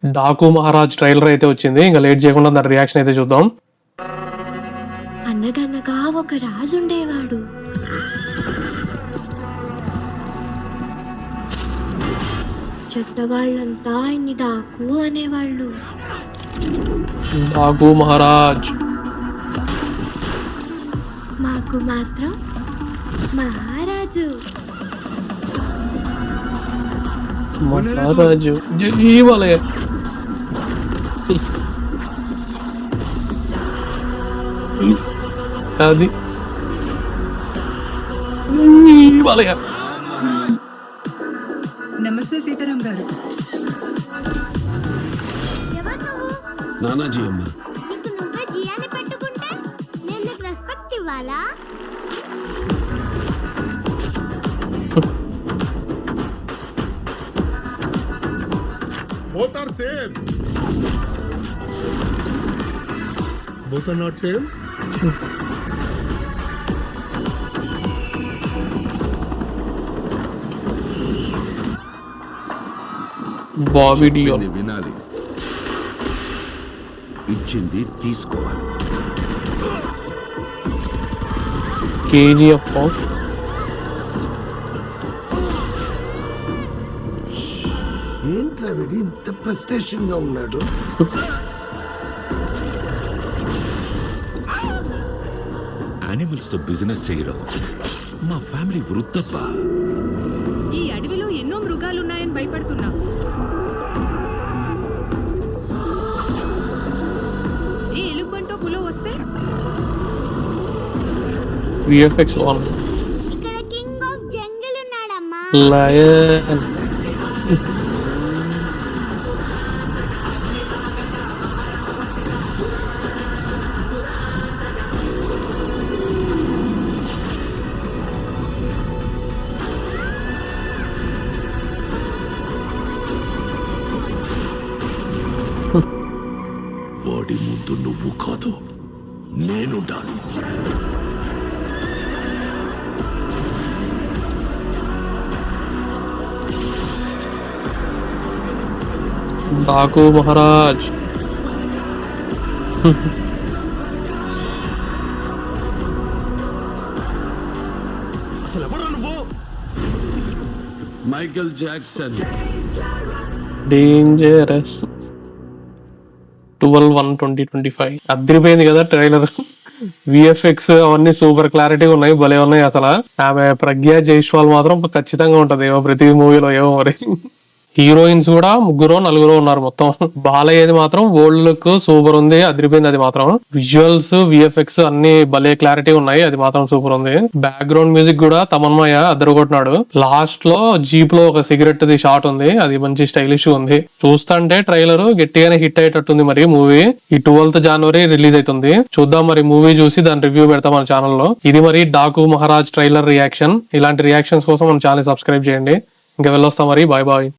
Daaku Maharaj trailer అయితే వచ్చింది. ఇంకా లేట్ చేయకుండా దాని రియాక్షన్ అయితే చూద్దాం. అనగనగా ఒక రాజు ఉండేవాడు. చెడ్డవాళ్ళంతా ఆయన్ని డాకు అనేవాళ్ళు. డాకు మహారాజ్ మాకు మాత్రం మహారాజు. మహారాజు జీవాలయ అది జీవాలయ. నమస్తే సీతారాం గారు. నానాజీ అమ్మ. నీకు నువ్వే జియాని పెట్టుకుంటే నేను నీకు రెస్పెక్ట్ ఇవ్వాలా? Both are same. Both are not same. Bobby Deol వినాలి, ఇచ్చింది తీసుకోవాలి. కేజీఎఫ్ ఏంట్రా వీడు ఇంత ప్రెస్టేషన్ గా ఉన్నాడు? యానిమల్స్ తో బిజినెస్ చేయడం మా ఫ్యామిలీ వృత్తబ్బా. ఈ అడవిలో ఎన్నో మృగాలున్నాయని భయపడుతున్నా. ఏ ఎలుగుబంటో పులో వస్తే విఎఫ్ఎక్స్ 1 ఇక్కడ కింగ్ ఆఫ్ జంగిల్ ఉన్నాడమ్మా. లయన్ వాడి ముందు నువ్వు కాదు, నేనుండాలి. డాకు మహారాజ్ అసలు ఎవరు నువ్వు? Michael Jackson. డేంజరస్ 12/1/2025 అదిరిపోయింది కదా ట్రైలర్. విఎఫ్ఎక్స్ అవన్నీ సూపర్ క్లారిటీగా ఉన్నాయి, భలే ఉన్నాయి అసలు. ఆమె ప్రజ్ఞా జైస్వాల్ మాత్రం ఖచ్చితంగా ఉంటది ఏమో ప్రతి మూవీలో ఏమో మరి. హీరోయిన్స్ కూడా 3-4 ఉన్నారు మొత్తం. బాలయ్యది మాత్రం ఓల్డ్ లుక్ సూపర్ ఉంది, అదిరిపోయింది అది మాత్రం. విజువల్స్ విఎఫ్ఎక్స్ అన్ని భలే క్లారిటీ ఉన్నాయి, అది మాత్రం సూపర్ ఉంది. బ్యాక్గ్రౌండ్ మ్యూజిక్ కూడా తమన్మయ్య అద్దరుకొట్టినాడు. లాస్ట్ లో జీప్ లో ఒక సిగరెట్ ది షాట్ ఉంది, అది మంచి స్టైలిష్ ఉంది. చూస్తుంటే ట్రైలర్ గట్టిగానే హిట్ అయ్యేటట్టుంది. మరి మూవీ ఈ 12th జనవరి రిలీజ్ అవుతుంది. చూద్దాం మరి మూవీ చూసి దాని రివ్యూ పెడతాం మన ఛానల్లో. ఇది మరి డాకు మహారాజ్ ట్రైలర్ రియాక్షన్. ఇలాంటి రియాక్షన్స్ కోసం మన ఛానల్ సబ్స్క్రైబ్ చేయండి. ఇంకా వెళ్ళొస్తాం మరి, బాయ్ బాయ్.